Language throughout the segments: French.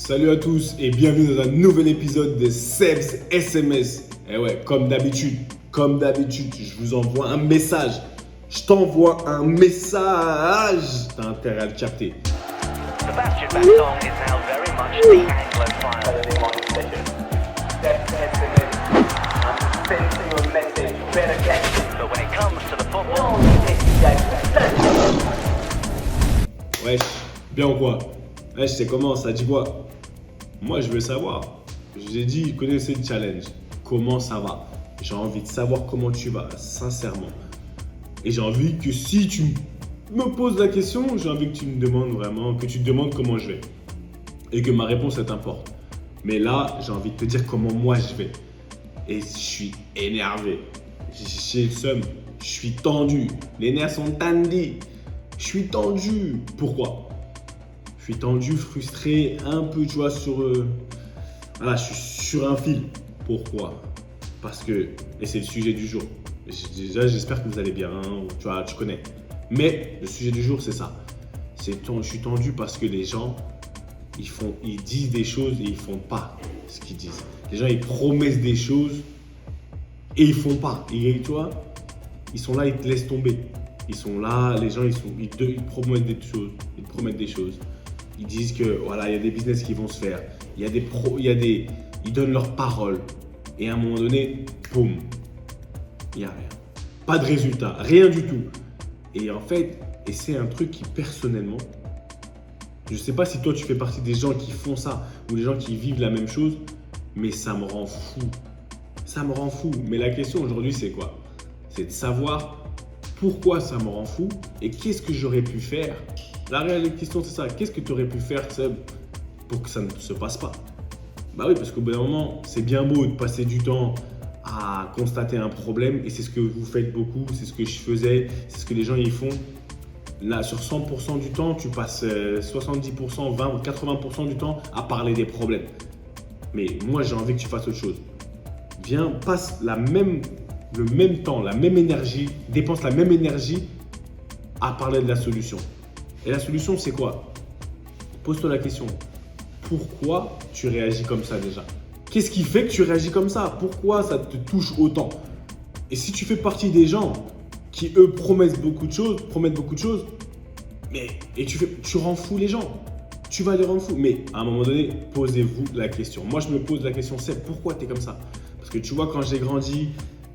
Salut à tous et bienvenue dans un nouvel épisode de Seb's SMS. Et ouais, comme d'habitude, je vous envoie un message. Je t'envoie un message. T'as intérêt à le capter. Sebastian Vettel is now very much the Anglophile. But when it comes to the football, Wesh, bien ou quoi? Wesh, c'est comment? Ça dit quoi? Moi, je veux savoir. Je vous ai dit, connaissez le challenge. Comment ça va? J'ai envie de savoir comment tu vas, sincèrement. Et j'ai envie que si tu me poses la question, j'ai envie que tu me demandes vraiment, que tu te demandes comment je vais. Et que ma réponse, elle t'importe. Mais là, j'ai envie de te dire comment moi je vais. Et je suis énervé. J'ai le seum. Je suis tendu. Les nerfs sont tendus. Je suis tendu. Pourquoi? Je suis tendu, frustré, un peu, tu vois, voilà, je suis sur un fil. Pourquoi? Parce que, et c'est le sujet du jour. Déjà, j'espère que vous allez bien, hein, tu vois, tu connais. Mais le sujet du jour, c'est ça. Je suis tendu parce que les gens, ils disent des choses et ils font pas ce qu'ils disent. Les gens, ils promettent des choses et ils font pas. Et, tu vois, ils sont là, ils te laissent tomber. Ils sont là, les gens, ils promettent des choses. Ils promettent des choses. Ils disent que voilà, il y a des business qui vont se faire. Ils donnent leur parole. Et à un moment donné, boum, il n'y a rien. Pas de résultat, rien du tout. Et en fait, et c'est un truc qui personnellement, je ne sais pas si toi tu fais partie des gens qui font ça ou des gens qui vivent la même chose, mais ça me rend fou. Ça me rend fou. Mais la question aujourd'hui, c'est quoi? C'est de savoir pourquoi ça me rend fou et qu'est-ce que j'aurais pu faire. La réelle question, c'est ça. Qu'est-ce que tu aurais pu faire, Seb, pour que ça ne se passe pas? Bah oui, parce qu'au bout d'un moment, c'est bien beau de passer du temps à constater un problème et c'est ce que vous faites beaucoup, c'est ce que je faisais, c'est ce que les gens y font. Là, sur 100% du temps, tu passes 70%, 20 ou 80% du temps à parler des problèmes. Mais moi, j'ai envie que tu fasses autre chose. Viens, passe le même temps, la même énergie, dépense la même énergie à parler de la solution. Et la solution, c'est quoi? Pose-toi la question. Pourquoi tu réagis comme ça déjà? Qu'est-ce qui fait que tu réagis comme ça? Pourquoi ça te touche autant? Et si tu fais partie des gens qui, eux, promettent beaucoup de choses, et tu rends fou les gens. Tu vas les rendre fous. Mais à un moment donné, posez-vous la question. Moi, je me pose la question, c'est pourquoi tu es comme ça? Parce que tu vois, quand j'ai grandi,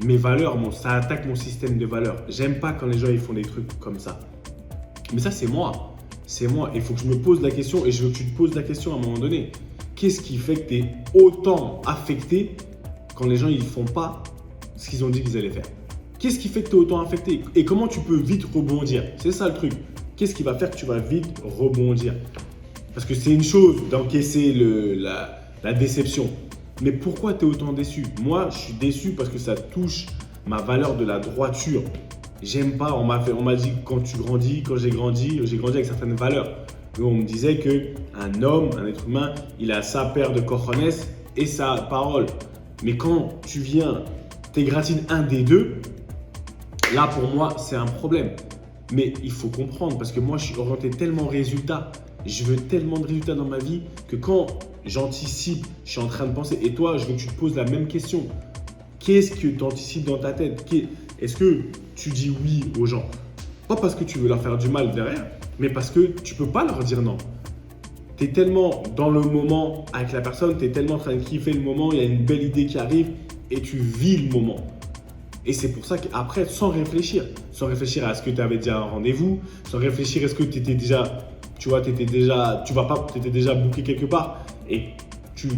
mes valeurs, ça attaque mon système de valeurs. J'aime pas quand les gens ils font des trucs comme ça. Mais ça, c'est moi. C'est moi. Il faut que je me pose la question et je veux que tu te poses la question à un moment donné. Qu'est-ce qui fait que tu es autant affecté quand les gens ils font pas ce qu'ils ont dit qu'ils allaient faire? Qu'est-ce qui fait que tu es autant affecté? Et comment tu peux vite rebondir? C'est ça le truc. Qu'est-ce qui va faire que tu vas vite rebondir? Parce que c'est une chose d'encaisser la déception. Mais pourquoi tu es autant déçu? Moi, je suis déçu parce que ça touche ma valeur de la droiture. J'aime pas, on m'a dit quand j'ai grandi avec certaines valeurs. On me disait qu'un homme, un être humain, il a sa paire de cojones et sa parole. Mais quand tu viens, t'égratines un des deux, là pour moi, c'est un problème. Mais il faut comprendre parce que moi, je suis orienté tellement résultat. Je veux tellement de résultats dans ma vie que quand j'anticipe, je suis en train de penser. Et toi, je veux que tu te poses la même question. Qu'est-ce que tu anticipes dans ta tête? Est-ce que tu dis oui aux gens? Pas parce que tu veux leur faire du mal derrière, mais parce que tu ne peux pas leur dire non. Tu es tellement dans le moment avec la personne, tu es tellement en train de kiffer le moment, il y a une belle idée qui arrive et tu vis le moment. Et c'est pour ça qu'après, sans réfléchir à ce que tu avais déjà un rendez-vous, sans réfléchir à ce que tu étais déjà, t'étais déjà booké quelque part et tu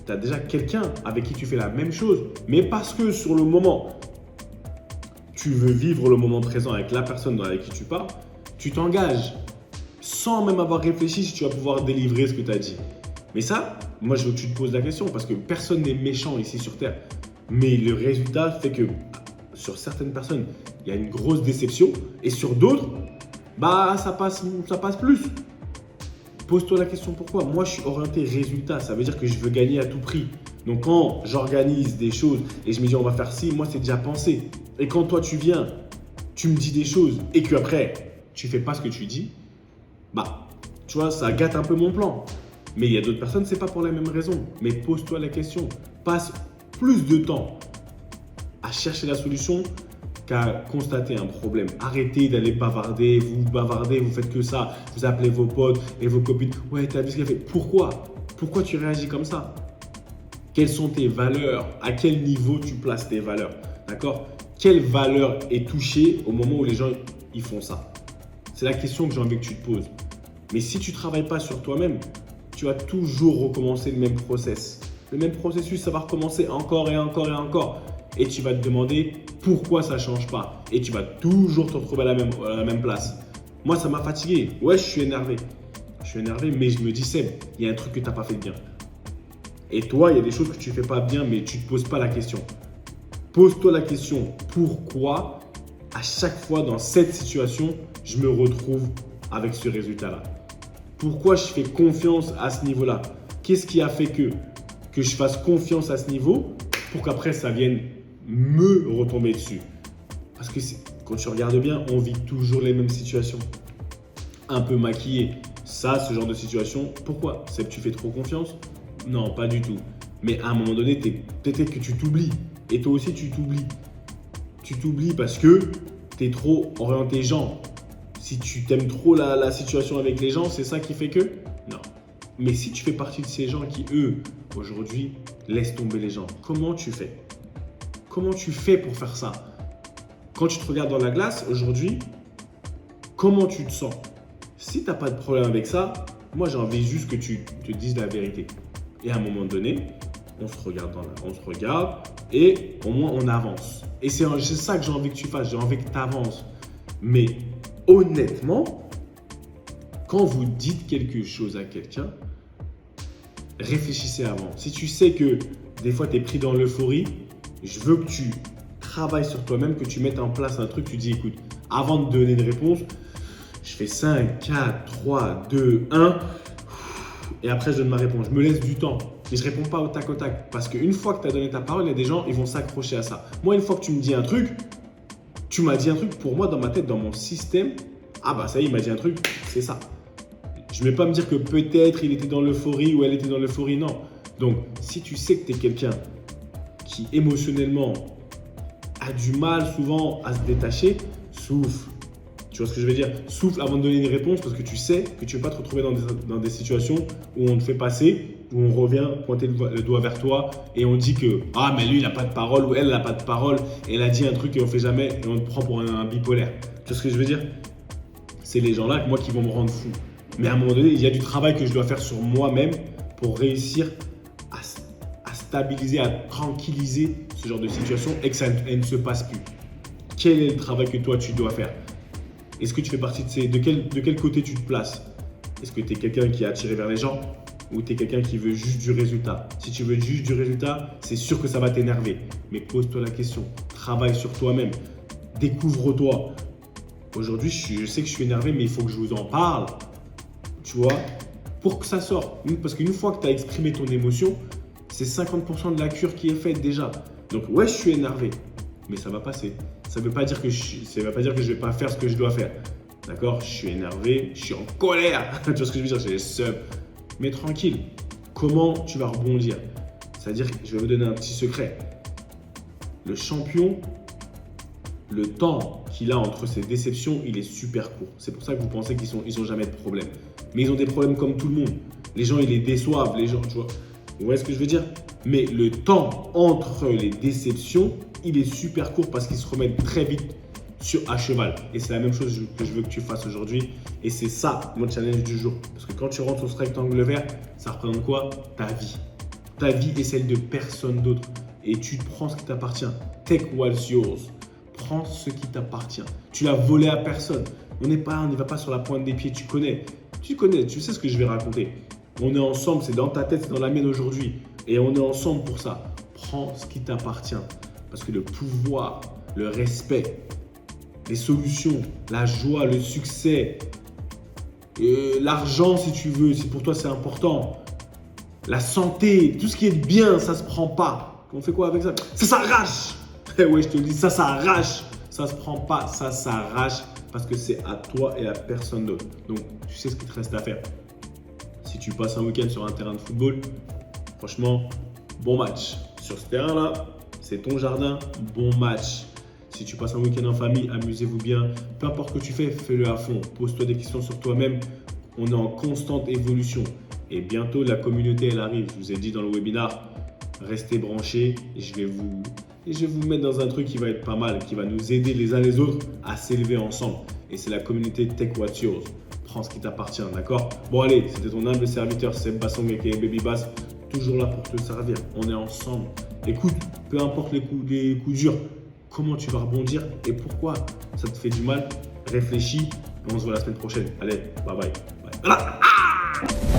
as déjà quelqu'un avec qui tu fais la même chose, mais parce que sur le moment, tu veux vivre le moment présent avec la personne avec qui tu pars, tu t'engages sans même avoir réfléchi si tu vas pouvoir délivrer ce que tu as dit. Mais ça, moi je veux que tu te poses la question parce que personne n'est méchant ici sur Terre. Mais le résultat fait que sur certaines personnes, il y a une grosse déception et sur d'autres, ça passe plus. Pose-toi la question pourquoi. Moi je suis orienté résultat, ça veut dire que je veux gagner à tout prix. Donc quand j'organise des choses et je me dis on va faire ci, moi c'est déjà pensé. Et quand toi tu viens, tu me dis des choses et que après tu fais pas ce que tu dis, tu vois, ça gâte un peu mon plan. Mais il y a d'autres personnes, c'est pas pour la même raison. Mais pose-toi la question. Passe plus de temps à chercher la solution qu'à constater un problème. Arrêtez d'aller bavarder, vous faites que ça. Vous appelez vos potes et vos copines. Ouais, t'as vu ce qu'il a fait. Pourquoi tu réagis comme ça? Quelles sont tes valeurs? À quel niveau tu places tes valeurs? D'accord? Quelle valeur est touchée au moment où les gens ils font ça? C'est la question que j'ai envie que tu te poses. Mais si tu ne travailles pas sur toi-même, tu vas toujours recommencer le même process. Le même processus, ça va recommencer encore et encore et encore. Et tu vas te demander pourquoi ça ne change pas. Et tu vas toujours te retrouver à la même place. Moi, ça m'a fatigué. Ouais, je suis énervé. Mais je me dis, Seb, il y a un truc que tu n'as pas fait bien. Et toi, il y a des choses que tu ne fais pas bien, mais tu ne te poses pas la question. Pose-toi la question, pourquoi à chaque fois dans cette situation, je me retrouve avec ce résultat-là? Pourquoi je fais confiance à ce niveau-là? Qu'est-ce qui a fait que je fasse confiance à ce niveau pour qu'après ça vienne me retomber dessus? Parce que quand tu regardes bien, on vit toujours les mêmes situations. Un peu maquillé. Ça, ce genre de situation, pourquoi? C'est que tu fais trop confiance? Non, pas du tout. Mais à un moment donné, peut-être que tu t'oublies. Et toi aussi, tu t'oublies. Tu t'oublies parce que tu es trop orienté gens. Si tu t'aimes trop la situation avec les gens, c'est ça qui fait que? Non. Mais si tu fais partie de ces gens qui, eux, aujourd'hui, laissent tomber les gens, comment tu fais? Comment tu fais pour faire ça? Quand tu te regardes dans la glace, aujourd'hui, comment tu te sens? Si tu n'as pas de problème avec ça, moi, j'ai envie juste que tu te dises la vérité. Et à un moment donné, on se regarde et au moins on avance. Et c'est ça que j'ai envie que tu fasses, j'ai envie que tu avances. Mais honnêtement, quand vous dites quelque chose à quelqu'un, réfléchissez avant. Si tu sais que des fois tu es pris dans l'euphorie, je veux que tu travailles sur toi-même, que tu mettes en place un truc, tu dis écoute, avant de donner une réponse, je fais 5, 4, 3, 2, 1 et après je donne ma réponse. Je me laisse du temps. Et je ne réponds pas au tac au tac. Parce qu'une fois que tu as donné ta parole, il y a des gens, ils vont s'accrocher à ça. Moi, une fois que tu me dis un truc, tu m'as dit un truc, pour moi, dans ma tête, dans mon système, ah bah ça y est, il m'a dit un truc, c'est ça. Je ne vais pas me dire que peut-être il était dans l'euphorie ou elle était dans l'euphorie, non. Donc, si tu sais que tu es quelqu'un qui émotionnellement a du mal souvent à se détacher, souffle. Tu vois ce que je veux dire? Souffle avant de donner une réponse parce que tu sais que tu ne veux pas te retrouver dans des situations où on te fait passer, où on revient pointer le doigt vers toi et on dit que « Ah, mais lui, il n'a pas de parole » ou « Elle n'a pas de parole et elle a dit un truc et on ne fait jamais et on te prend pour un bipolaire. » Tu vois ce que je veux dire? C'est les gens-là, moi, qui vont me rendre fou. Mais à un moment donné, il y a du travail que je dois faire sur moi-même pour réussir à stabiliser, à tranquilliser ce genre de situation et que ça ne se passe plus. Quel est le travail que toi, tu dois faire? Est-ce que tu fais partie de ces… De quel côté tu te places? Est-ce que tu es quelqu'un qui est attiré vers les gens ou tu es quelqu'un qui veut juste du résultat? Si tu veux juste du résultat, c'est sûr que ça va t'énerver. Mais pose-toi la question. Travaille sur toi-même. Découvre-toi. Aujourd'hui, je sais que je suis énervé, mais il faut que je vous en parle. Tu vois? Pour que ça sorte. Parce qu'une fois que tu as exprimé ton émotion, c'est 50% de la cure qui est faite déjà. Donc ouais, je suis énervé, mais ça va passer. Ça ne veut pas dire que je ne vais pas faire ce que je dois faire. D'accord? Je suis énervé, je suis en colère. Tu vois ce que je veux dire? J'ai les seums. Mais tranquille, comment tu vas rebondir? C'est-à-dire que je vais vous donner un petit secret. Le champion, le temps qu'il a entre ses déceptions, il est super court. C'est pour ça que vous pensez qu'ils n'ont jamais de problème. Mais ils ont des problèmes comme tout le monde. Les gens, ils les déçoivent. Les gens, tu vois. Vous voyez ce que je veux dire? Mais le temps entre les déceptions, il est super court parce qu'ils se remettent très vite à cheval. Et c'est la même chose que je veux que tu fasses aujourd'hui. Et c'est ça, mon challenge du jour. Parce que quand tu rentres sur ce rectangle vert, ça représente quoi? Ta vie. Ta vie est celle de personne d'autre. Et tu prends ce qui t'appartient. Take what's yours. Prends ce qui t'appartient. Tu l'as volé à personne. On n'y va pas sur la pointe des pieds. Tu connais, tu sais ce que je vais raconter. On est ensemble, c'est dans ta tête, c'est dans la mienne aujourd'hui. Et on est ensemble pour ça. Prends ce qui t'appartient. Parce que le pouvoir, le respect, les solutions, la joie, le succès, l'argent si tu veux, si pour toi c'est important, la santé, tout ce qui est bien, ça se prend pas. On fait quoi avec ça? Ça s'arrache. Ouais, je te le dis, ça s'arrache. Ça se prend pas, ça s'arrache parce que c'est à toi et à personne d'autre. Donc, tu sais ce qu'il te reste à faire. Si tu passes un week-end sur un terrain de football, franchement, bon match. Sur ce terrain-là, c'est ton jardin, bon match. Si tu passes un week-end en famille, amusez-vous bien. Peu importe ce que tu fais, fais-le à fond. Pose-toi des questions sur toi-même. On est en constante évolution. Et bientôt, la communauté, elle arrive. Je vous ai dit dans le webinar, restez branchés. Et je vais vous mettre dans un truc qui va être pas mal, qui va nous aider les uns les autres à s'élever ensemble. Et c'est la communauté Tech What's Yours. Prends ce qui t'appartient, d'accord? Bon allez, c'était ton humble serviteur Seb Bassong aka Baby Bass, toujours là pour te servir. On est ensemble. Écoute, peu importe les coups durs, comment tu vas rebondir et pourquoi ça te fait du mal, réfléchis et on se voit la semaine prochaine. Allez, bye bye. Bye.